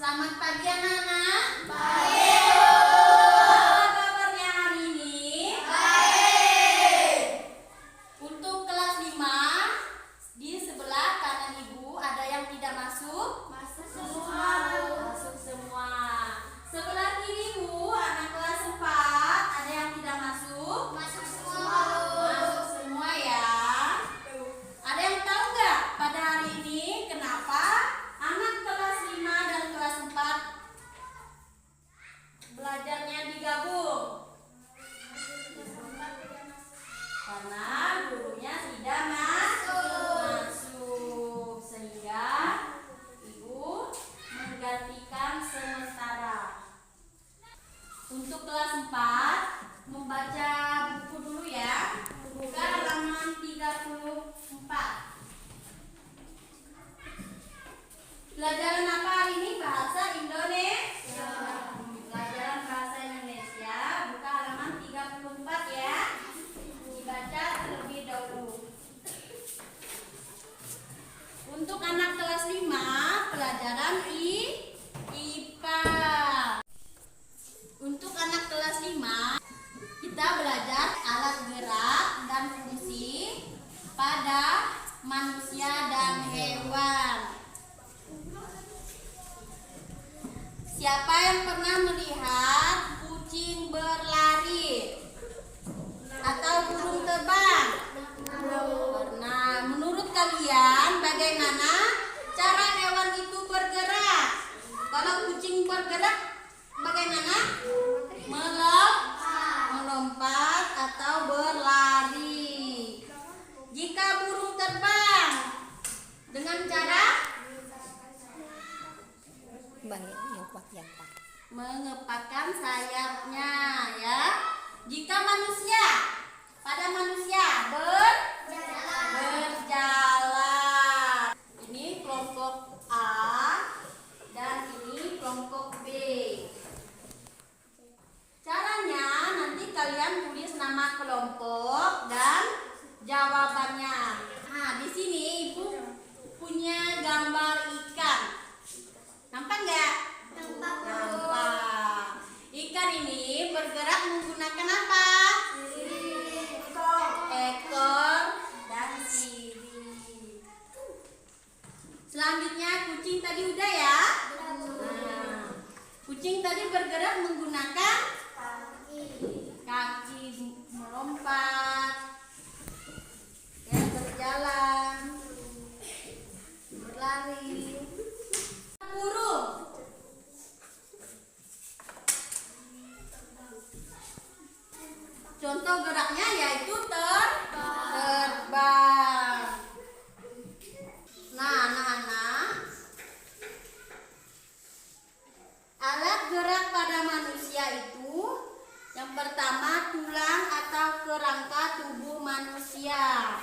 Selamat pagi anak-anak. Pagi. Apa kabarnya hari ini? Baik. Untuk kelas 5 di sebelah kanan ibu ada yang tidak masuk? Masuk semua. Masuk semua. Sebelah kiri ibu anak kelas 4 ada yang tidak masuk? Masuk semua. Masuk semua ya. Ada yang tahu nggak pada hari ini kenapa anak kelas 5 dan kelas 4 belajarnya digabung? Karena gurunya tidak masuk, sehingga ibu menggantikan sementara. Untuk kelas 4 membaca buku dulu ya. Buka halaman 34. Pelajaran apa hari ini? Bahasa Indonesia. Pelajaran bahasa Indonesia. Buka halaman 34 ya. Dibaca terlebih dahulu. Untuk anak kelas 5, pelajaran IPA. Untuk anak kelas 5, kita belajar alat gerak dan fungsi pada manusia dan hewan. Siapa yang pernah melihat kucing berlari atau burung terbang? Pernah. Menurut kalian bagaimana cara hewan itu bergerak? Kalau kucing bergerak bagaimana? Melompat atau berlari. Jika burung terbang dengan cara mengepakkan sayapnya ya. Jika manusia, pada manusia berjalan. Ini kelompok A dan ini kelompok B. Caranya nanti kalian tulis nama kelompok dan jawabannya. Nah, di sini ibu punya gambar ikan. Nampak nggak? Nampak. Ikan ini bergerak menggunakan apa? Ekor dan sirip. Selanjutnya kucing tadi udah ya? Nah, kucing tadi bergerak menggunakan kaki, melompat, ya, berjalan, berlari. Burung. Contoh geraknya yaitu terbang. Nah, anak-anak, alat gerak pada manusia itu yang pertama tulang atau kerangka tubuh manusia.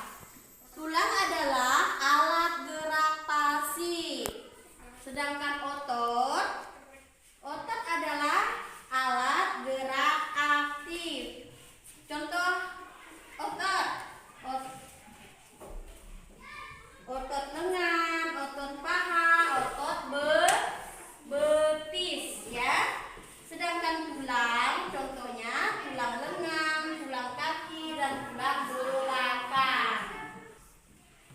Tulang adalah alat gerak pasif, sedangkan otot adalah alat gerak aktif. Contoh otot lengan, otot paha, otot betis ya. Sedangkan tulang contohnya tulang lengan, tulang kaki dan tulang belakang.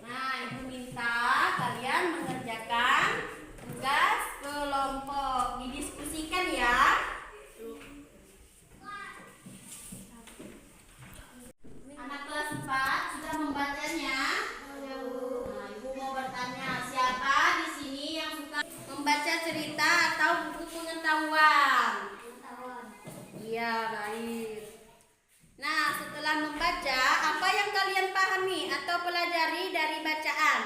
Nah, ibu minta kalian mengerjakan tugas kelompok, didiskusikan ya. Anak kelas 4 sudah membacanya? Nah, ibu mau bertanya, siapa di sini yang suka membaca cerita atau buku pengetahuan? Iya, baik. Nah, setelah membaca, apa yang kalian pahami atau pelajari dari bacaan?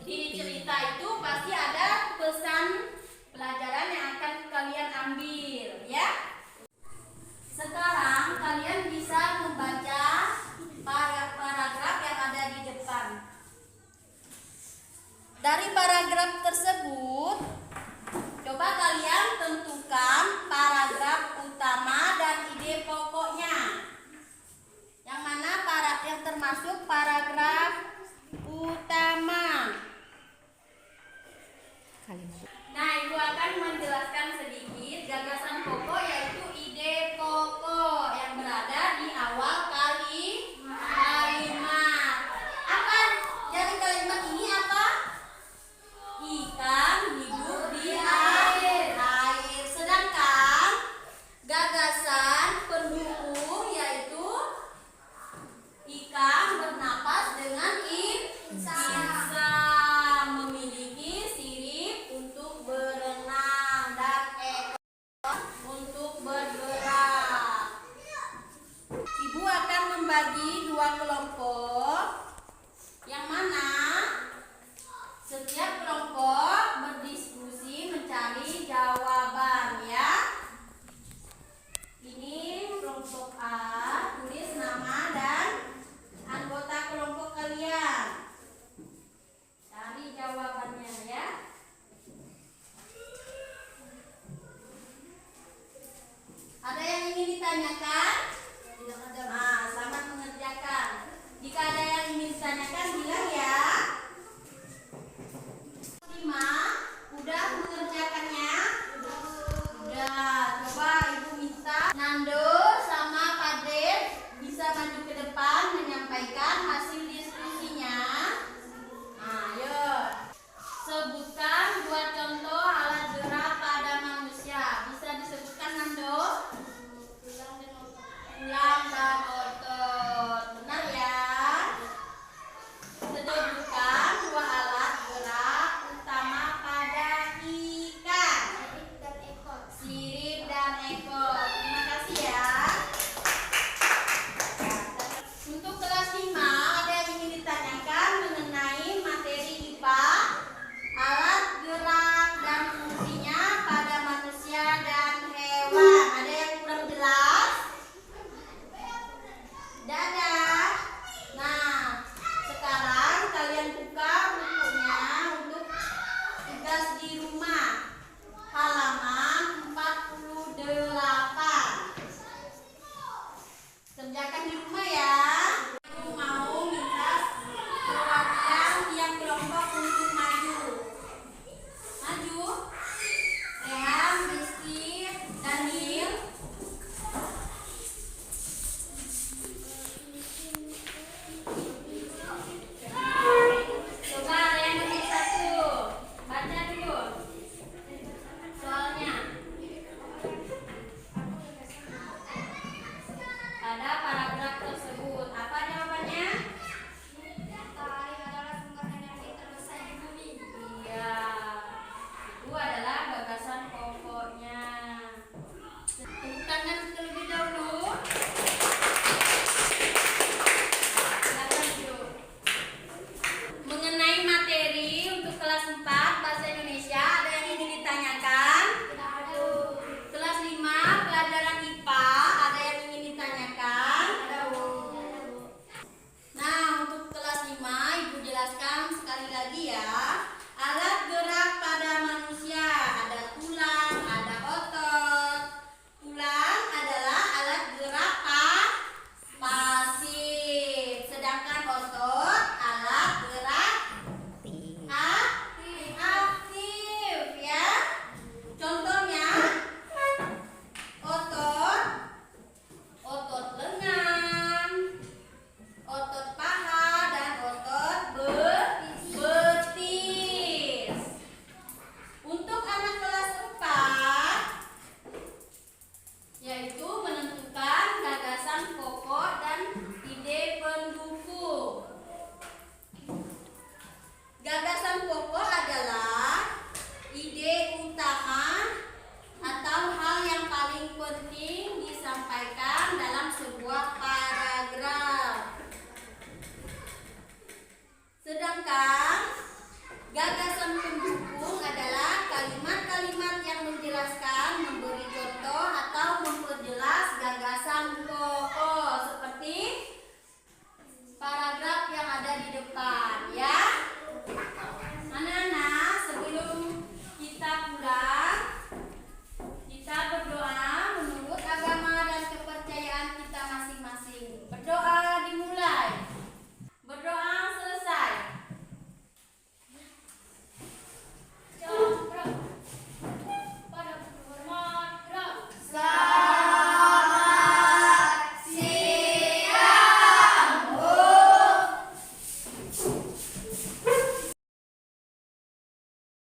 Di cerita itu pasti ada pesan pelajaran yang akan kalian ambil, ya. Sekarang kalian bisa membaca paragraf yang ada di depan. Dari paragraf tersebut, coba kalian tentukan paragraf utama dan ide pokoknya. Yang mana yang termasuk paragraf utama. Nah, ibu akan menjelaskan Setiap kelompok berdiskusi mencari jawaban ya. Ini kelompok A, tulis nama dan anggota kelompok kalian. Cari jawabannya ya. Ada yang ingin ditanyakan? Tidak ada. Nah, selamat mengerjakan. Jika ada yang ingin ditanyakan, bilang ya. 5, udah mengerjakannya? Udah. Coba Ibu minta Nando sama Padre bisa maju ke depan menyampaikan hasil diskusinya. Nah, ayo. Sebutkan dua